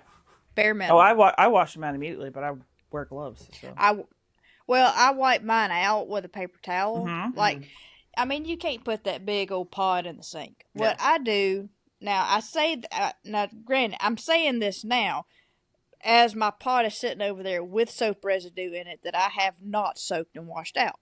Bare minimum. I wash them out immediately, but I wear gloves. So. I wipe mine out with a paper towel. You can't put that big old pot in the sink. Yeah. What I do now, now, granted, I'm saying this now, as my pot is sitting over there with soap residue in it that I have not soaked and washed out.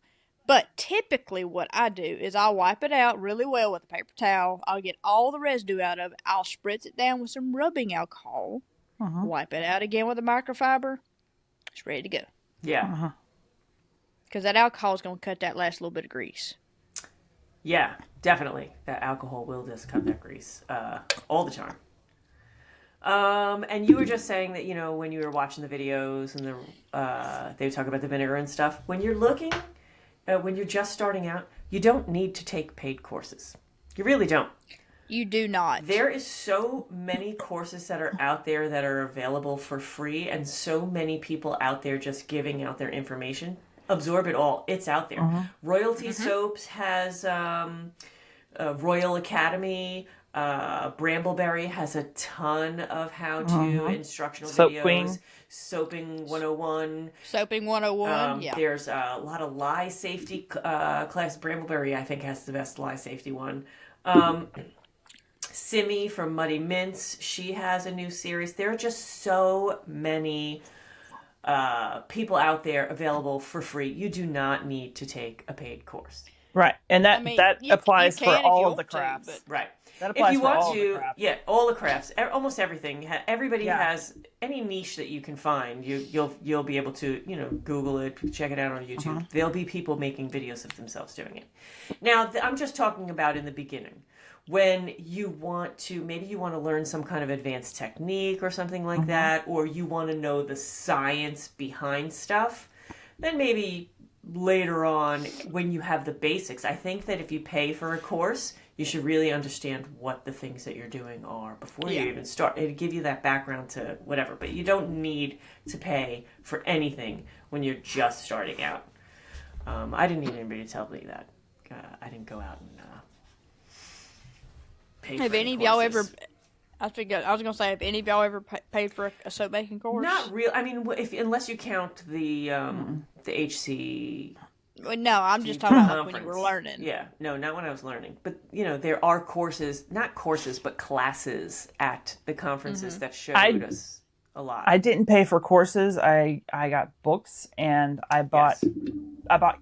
But typically what I do is I'll wipe it out really well with a paper towel. I'll get all the residue out of it. I'll spritz it down with some rubbing alcohol. Wipe it out again with a microfiber. It's ready to go. Yeah. Because that alcohol is going to cut that last little bit of grease. Yeah, definitely. That alcohol will just cut that grease all the time. And you were just saying that, when you were watching the videos and they would talk about the vinegar and stuff, when you're looking, when you're just starting out, you don't need to take paid courses. You really don't. You do not. There is so many courses that are out there that are available for free, and so many people out there just giving out their information. Absorb it all. It's out there. Royalty Soaps has Royal Academy. Brambleberry has a ton of how-to instructional Soap videos. Queen. Soaping 101. Soaping 101. Yeah. There's a lot of lye safety class. Brambleberry, I think, has the best lye safety one. Simi from Muddy Mints, she has a new series. There are just so many people out there available for free. You do not need to take a paid course. Right. And that applies for all of the crafts. Right. That applies if you for want all to, the crafts. yeah, all the crafts, almost everything. Everybody has any niche that you can find. You'll be able to Google it, check it out on YouTube. There'll be people making videos of themselves doing it. Now I'm just talking about in the beginning when you want to learn some kind of advanced technique or something like that, or you want to know the science behind stuff. Then maybe later on when you have the basics. I think that if you pay for a course, you should really understand what the things that you're doing are before you even start. It'll give you that background to whatever, but you don't need to pay for anything when you're just starting out. I didn't need anybody to tell me that. I didn't go out and pay for Have any of y'all ever... I was going to say, have any of y'all ever paid for a soap making course? Not real. I mean, unless you count the HC. Well, no, I'm just talking about when you were learning. Yeah, no, not when I was learning. But there are courses, not courses, but classes at the conferences that showed us a lot. I didn't pay for courses. I got books and I bought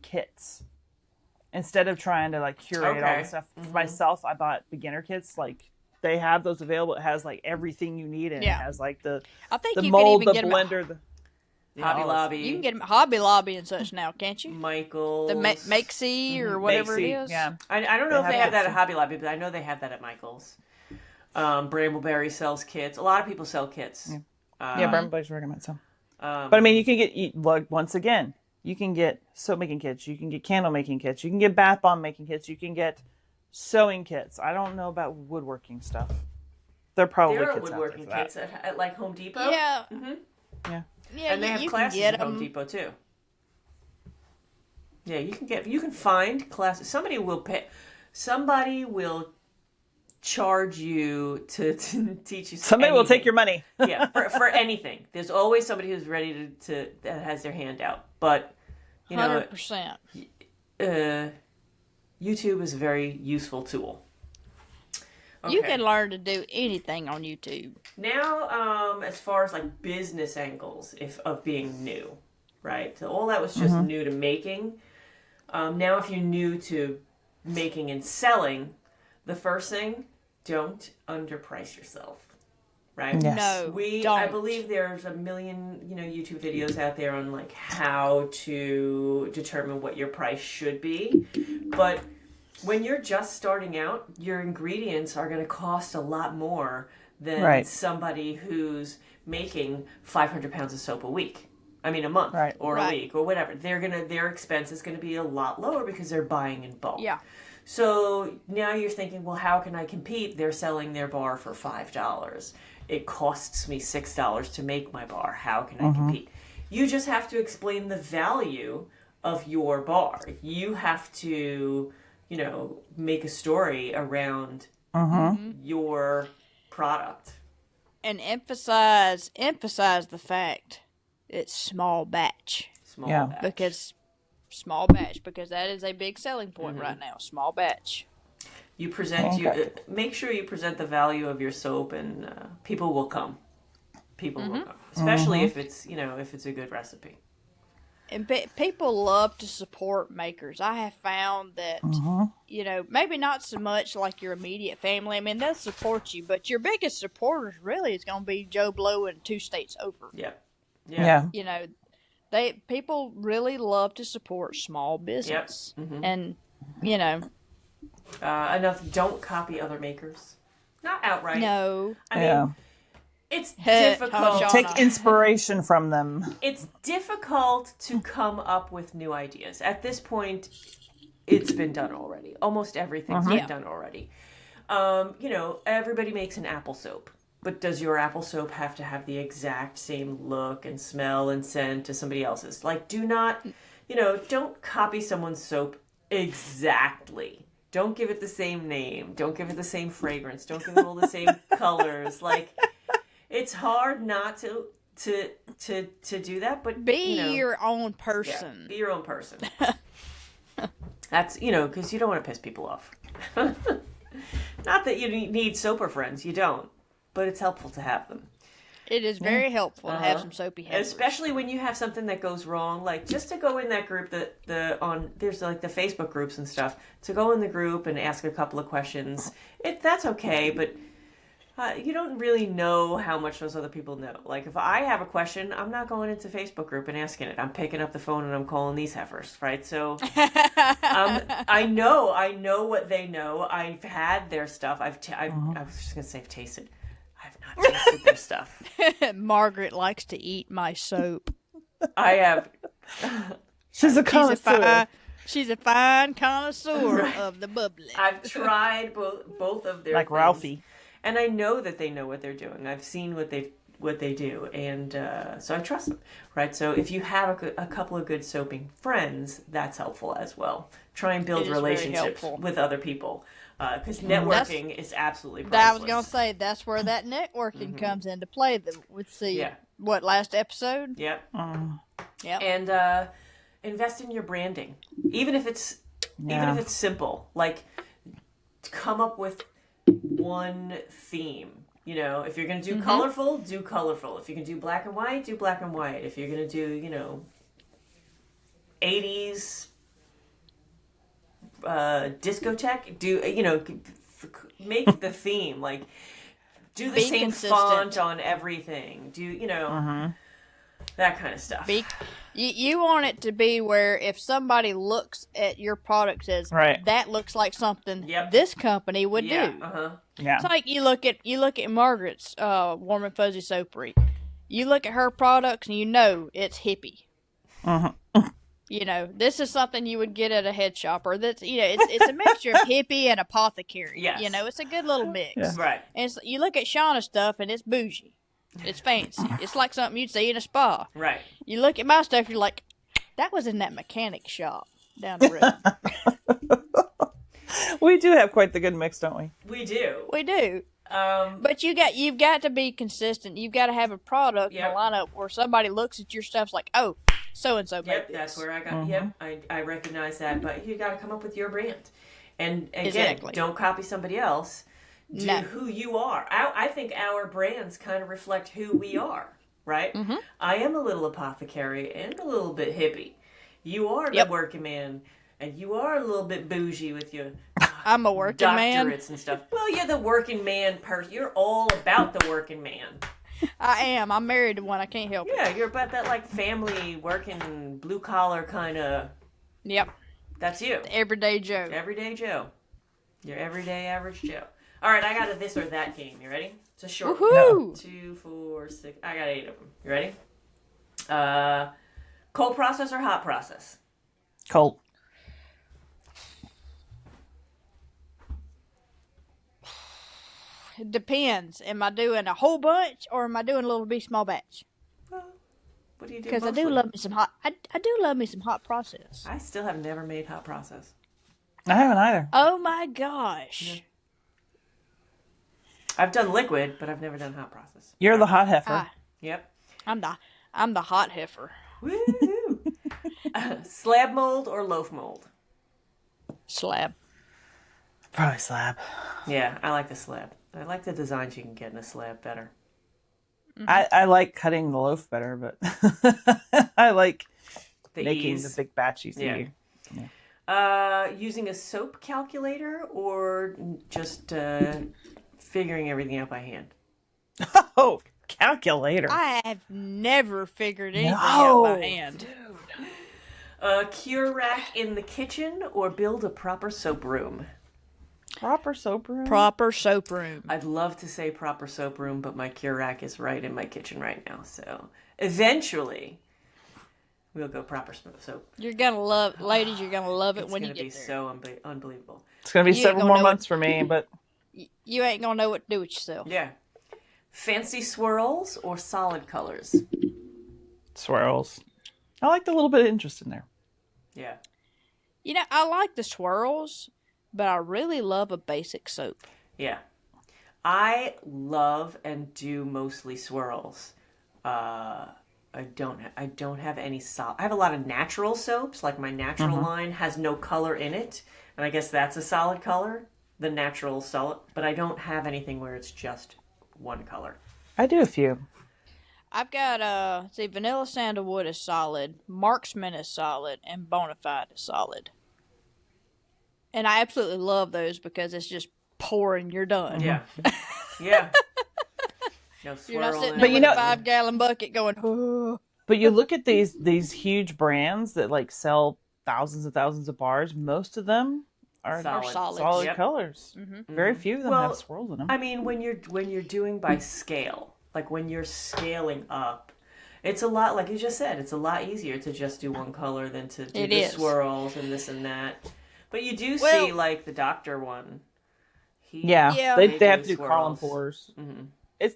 kits. Instead of trying to curate all the stuff for myself, I bought beginner kits. They have those available. It has everything you need, and it has the mold, the blender, Hobby Lobby. You can get them at Hobby Lobby and such now, can't you? Michael's. The Makesy or whatever it is. Yeah. I don't know if they have that at Hobby Lobby, but I know they have that at Michael's. Brambleberry sells kits. A lot of people sell kits. Yeah, Brambleberry's recommend some. But I mean, you can get once again. You can get soap making kits. You can get candle making kits. You can get bath bomb making kits. You can get sewing kits. I don't know about woodworking stuff. There are woodworking kits at Home Depot. Yeah. Yeah. Yeah, and they have classes at Home Depot too. Yeah, you can find classes. Somebody will charge you to teach you. Somebody will take your money. Yeah, for anything. There's always somebody who's ready to that has their hand out. But 100%. YouTube is a very useful tool. Okay. You can learn to do anything on YouTube. Now, as far as business angles of being new, right? So all that was just new to making. Now, if you're new to making and selling, the first thing, don't underprice yourself, right? Yes. No, I believe there's a million, YouTube videos out there on how to determine what your price should be, but when you're just starting out, your ingredients are going to cost a lot more than somebody who's making 500 pounds of soap a month, or a week, or whatever. Their expense is going to be a lot lower because they're buying in bulk. Yeah. So now you're thinking, well, how can I compete? They're selling their bar for $5. It costs me $6 to make my bar. How can I compete? You just have to explain the value of your bar. You have to, make a story around your product. And emphasize the fact it's small batch. Because that is a big selling point right now. Small batch. You make sure you present the value of your soap, and people will come. People will come, especially if it's a good recipe. And people love to support makers. I have found that maybe not so much like your immediate family. I mean, they'll support you, but your biggest supporters really is going to be Joe Blow and 2 states over. Yeah. People really love to support small business, and don't copy other makers. Not outright. No. I mean, it's difficult. Take inspiration from them. It's difficult to come up with new ideas. At this point, it's been done already. Almost everything's been done already. Everybody makes an apple soap. But does your apple soap have to have the exact same look and smell and scent as somebody else's? Don't copy someone's soap exactly. Don't give it the same name. Don't give it the same fragrance. Don't give it all the same colors. Like, it's hard not to do that, but Be your own person. Yeah, be your own person. That's, because you don't want to piss people off. Not that you need soaper friends. You don't. But it's helpful to have them. It is very helpful to have some soapy Heifers. Especially when you have something that goes wrong, like just to go in that group there's like the Facebook groups and stuff, to go in the group and ask a couple of questions. That's okay, but you don't really know how much those other people know. Like if I have a question, I'm not going into Facebook group and asking it. I'm picking up the phone and I'm calling these heifers, right? So I know what they know. I've had their stuff. I was just gonna say I've tasted. I've not tasted their stuff. Margaret likes to eat my soap. I have. She's a connoisseur. She's a fine connoisseur of the bubbly. I've tried both of their like things, Ralphie, and I know that they know what they're doing. I've seen what they do, and so I trust them. Right. So if you have a couple of good soaping friends, that's helpful as well. Try and build relationships with other people. Because networking is absolutely priceless. I was going to say, that's where that networking comes into play. Let's see, what, last episode? Yep. Yep. And invest in your branding. Even if it's simple. Like, come up with one theme. If you're going to do colorful, do colorful. If you can do black and white, do black and white. If you're going to do, 80s... discotheque, make the theme, like do the same font on everything, that kind of stuff. You want it to be where if somebody looks at your product, says that looks like something this company would do. Yeah. It's like you look at Margaret's Warm and Fuzzy Soapery. You look at her products and it's hippie. This is something you would get at a head shop, or that's it's a mixture of hippie and apothecary. Yes. It's a good little mix. Yeah. Right. And you look at Shauna's stuff and it's bougie, it's fancy. It's like something you'd see in a spa. Right. You look at my stuff, you're like, that was in that mechanic shop down the road. We do have quite the good mix, don't we? We do. We do. But you've got to be consistent. You've got to have a product in a lineup where somebody looks at your stuff's like, oh, so-and-so. Yep, that's where I got, I recognize that, but you got to come up with your brand. And again, don't copy somebody else. Do who you are. I think our brands kind of reflect who we are, right? Mm-hmm. I am a little apothecary and a little bit hippie. You are the working man, and you are a little bit bougie with your I'm a working man. Doctorates and stuff. Well, you're the working man person. You're all about the working man. I am. I'm married to one. I can't help it. Yeah, you're about that like family working blue collar kind of. Yep. That's you. The everyday Joe. Everyday Joe. Your everyday average Joe. All right, I got a this or that game. You ready? It's a short one. Woohoo! 2, 4, 6. I got 8 of them. You ready? Cold process or hot process? Cold. It depends. Am I doing a whole bunch or am I doing a little bit small batch? Well, what do you do? Because I do love me some hot. I do love me some hot process. I still have never made hot process. I haven't either. Oh my gosh! Yeah. I've done liquid, but I've never done hot process. You're the hot heifer. Yep. I'm the hot heifer. Woo! Slab mold or loaf mold? Slab. Probably slab. Yeah, I like the slab. I like the designs you can get in a slab better. Mm-hmm. I like cutting the loaf better, but I like making the big batch you see. Yeah. Using a soap calculator or just figuring everything out by hand? Oh, calculator. I have never figured anything out by hand. Dude. Cure rack in the kitchen or build a proper soap room? Proper soap room? Proper soap room. I'd love to say proper soap room, but my cure rack is right in my kitchen right now. So eventually, we'll go proper soap. You're gonna love, ladies. You're gonna love it when you get there. It's gonna be so unbelievable. It's gonna be several more months for me, but you ain't gonna know what to do with yourself. Yeah. Fancy swirls or solid colors? Swirls. I like the little bit of interest in there. Yeah. I like the swirls, but I really love a basic soap. Yeah. I love and do mostly swirls. I don't have any solid. I have a lot of natural soaps. Like my natural line has no color in it, and I guess that's a solid color, the natural solid. But I don't have anything where it's just one color. I do a few. I've got Vanilla Sandalwood is solid, Marksman is solid, and Bonafide is solid. And I absolutely love those because it's just pouring, you're done. Yeah. Yeah. No You're not swirl sitting in there it. with a 5-gallon bucket going, oh. But you look at these huge brands that like sell thousands and thousands of bars. Most of them are solid Yep. colors. Very few of them have swirls in them. I mean, when you're doing by scale, like when you're scaling up, it's a lot. Like you just said, it's a lot easier to just do one color than to do the swirls and this and that. But you do see like the doctor one. They have to do column pours.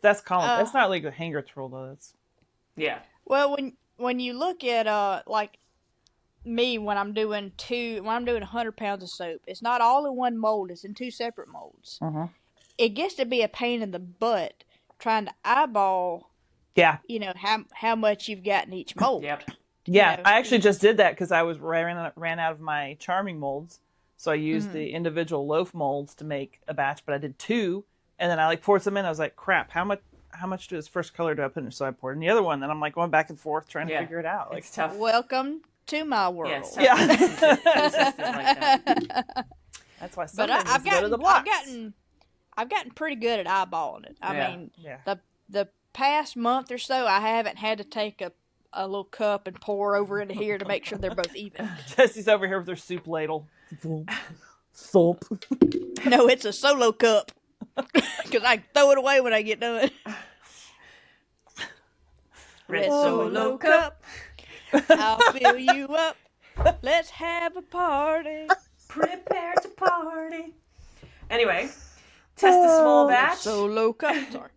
That's column. That's not like a hanger twirl though. That's Well, when you look at like me when I'm doing 100 pounds of soap, it's not all in one mold. It's in 2 separate molds. It gets to be a pain in the butt trying to eyeball. You know how much you've got in each mold. Yep. Yeah, I actually just did that because I ran out of my charming molds, so I used the individual loaf molds to make a batch. But I did 2, and then I like poured some in. I was like, crap, how much do this first color do I put in? So I poured in the other one. Then I'm like going back and forth trying to figure it out. Like, it's tough. Welcome to my world. Yeah, it's tough to be consistent like that. That's why. But I've gotten pretty good at eyeballing it. I mean, the past month or so, I haven't had to take a little cup and pour over into here to make sure they're both even. Jesse's over here with her soup ladle. Soap. No, it's a solo cup. Because I throw it away when I get done. Red solo cup. I'll fill you up. Let's have a party. Prepare to party. Anyway, test a small batch. Solo cup. Sorry.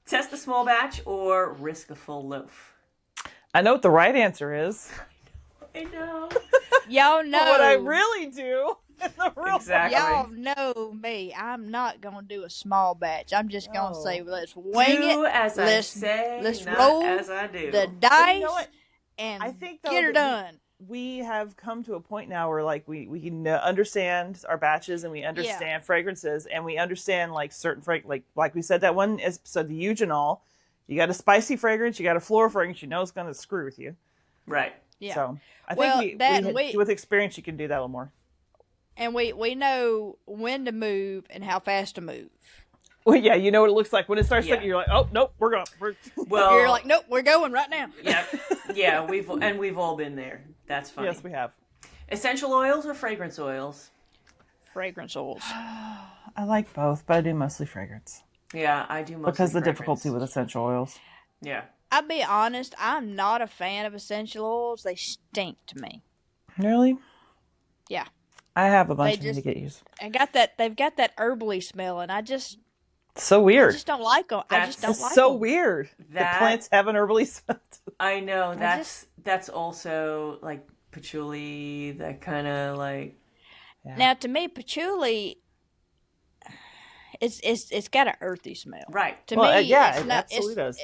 Test a small batch or risk a full loaf. I know what the right answer is. I know. Y'all know what I really do. Exactly. Y'all know me. I'm not gonna do a small batch. I'm just gonna say let's wing do it. As I say, let's not roll as I do. the dice you know what? and I think, though, get her done. We have come to a point now where like we can understand our batches and we understand fragrances and we understand like certain like we said that one episode, the eugenol. You got a spicy fragrance, you got a floral fragrance. You know it's going to screw with you. Right. Yeah. So I think with experience you can do that a little more. And we know when to move and how fast to move. Well, yeah, you know what it looks like when it starts. You're like, oh nope, we're going. Well, you're like, nope, we're going right now. Yeah, we've all been there. That's funny. Yes, we have. Essential oils or fragrance oils? Fragrance oils. I like both, but I do mostly fragrance. Yeah, I do mostly because the fragrance. difficulty with essential oils. Yeah. I'll be honest, I'm not a fan of essential oils. They stink to me. Really? Yeah. I have a bunch of them to get used. They've got that herbally smell, and I just... So weird. I just don't like them. It's so weird. The plants have an herbally smell. I know. That's also like patchouli, that kind of like... Yeah. Now, to me, patchouli... It's got an earthy smell. Right. To me, it absolutely does.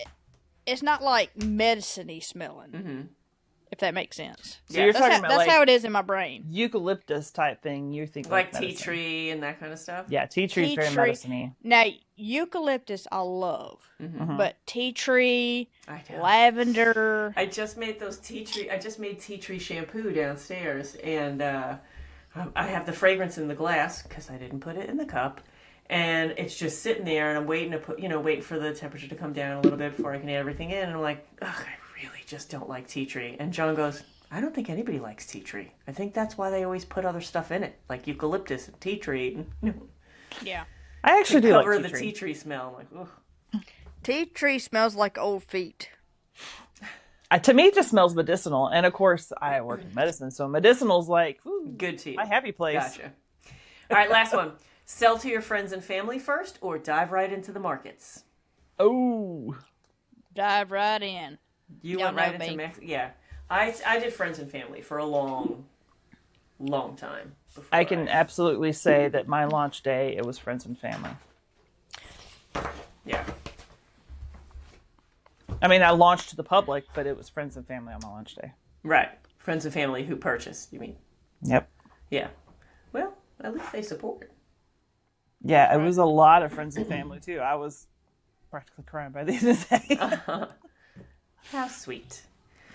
It's not like medicine-y smelling, if that makes sense. So you're talking about that's how it is in my brain. Eucalyptus type thing. You think like tea tree and that kind of stuff. Yeah, tea tree is very medicine-y. Now, eucalyptus I love, but tea tree, lavender. I just made tea tree shampoo downstairs, and I have the fragrance in the glass because I didn't put it in the cup. And it's just sitting there, and I'm waiting waiting for the temperature to come down a little bit before I can add everything in. And I'm like, ugh, I really just don't like tea tree. And John goes, I don't think anybody likes tea tree. I think that's why they always put other stuff in it, like eucalyptus and tea tree. Yeah. I actually do cover like the tea tree smell. I'm like, ugh. Tea tree smells like old feet. To me, it just smells medicinal. And of course, I work in medicine, so medicinal's like, ooh, good to you. My happy place. Gotcha. All right, last one. Sell to your friends and family first, or dive right into the markets? Oh. Dive right in. You went right into Mexico? Yeah. I did friends and family for a long, long time. I can absolutely say that my launch day, it was friends and family. Yeah. I mean, I launched to the public, but it was friends and family on my launch day. Right. Friends and family who purchased, you mean? Yep. Yeah. Well, at least they support it. Yeah, it was a lot of friends and family, too. I was practically crying by the end of the day. How sweet.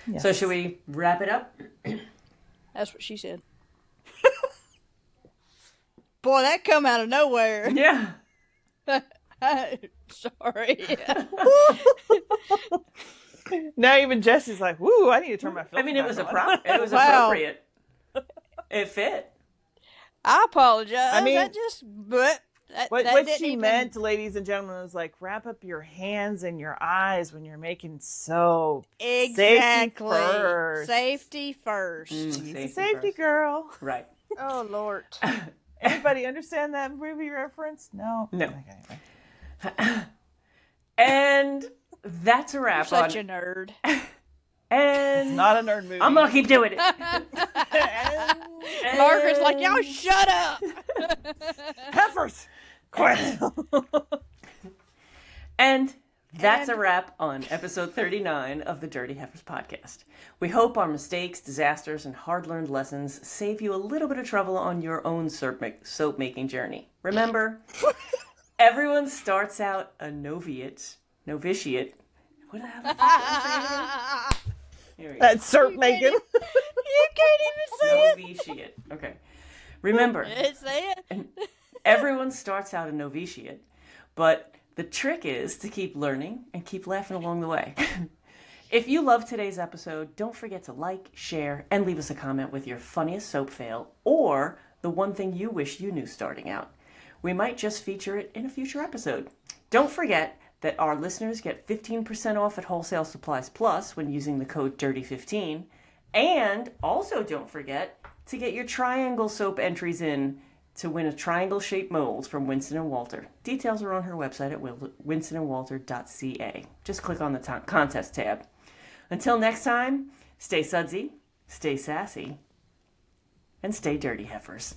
Yes. So should we wrap it up? That's what she said. Boy, that come out of nowhere. Yeah. Sorry. Now even Jesse's like, woo, I need to turn my filter I mean, it was back on. it was Wow. appropriate. It fit. I apologize. I mean, that just, but that, What, that what didn't she even- meant, ladies and gentlemen, was like, wrap up your hands and your eyes when you're making soap. Exactly. first. Safety first. She's a safety girl. Right. Oh Lord. Anybody understand that movie reference? No. No. Okay. And that's a wrap Such on a nerd. And Not a nerd movie. I'm gonna keep doing it. Margaret's like, y'all shut up. Heifers! Quit! And that's a wrap on episode 39 of the Dirty Heifers podcast. We hope our mistakes, disasters, and hard-learned lessons save you a little bit of trouble on your own soap-making journey. Remember, everyone starts out a novitiate. What the hell the fuck am I saying again? Here we go. That's syrup making. You can't even say it. Novitiate. Okay. Remember, Say it. everyone starts out a novitiate, but the trick is to keep learning and keep laughing along the way. If you love today's episode, don't forget to like, share, and leave us a comment with your funniest soap fail or the one thing you wish you knew starting out. We might just feature it in a future episode. Don't forget that our listeners get 15% off at Wholesale Supplies Plus when using the code DIRTY15. And also don't forget to get your triangle soap entries in to win a triangle-shaped mold from Winston & Walter. Details are on her website at winstonandwalter.ca. Just click on the contest tab. Until next time, stay sudsy, stay sassy, and stay dirty, heifers.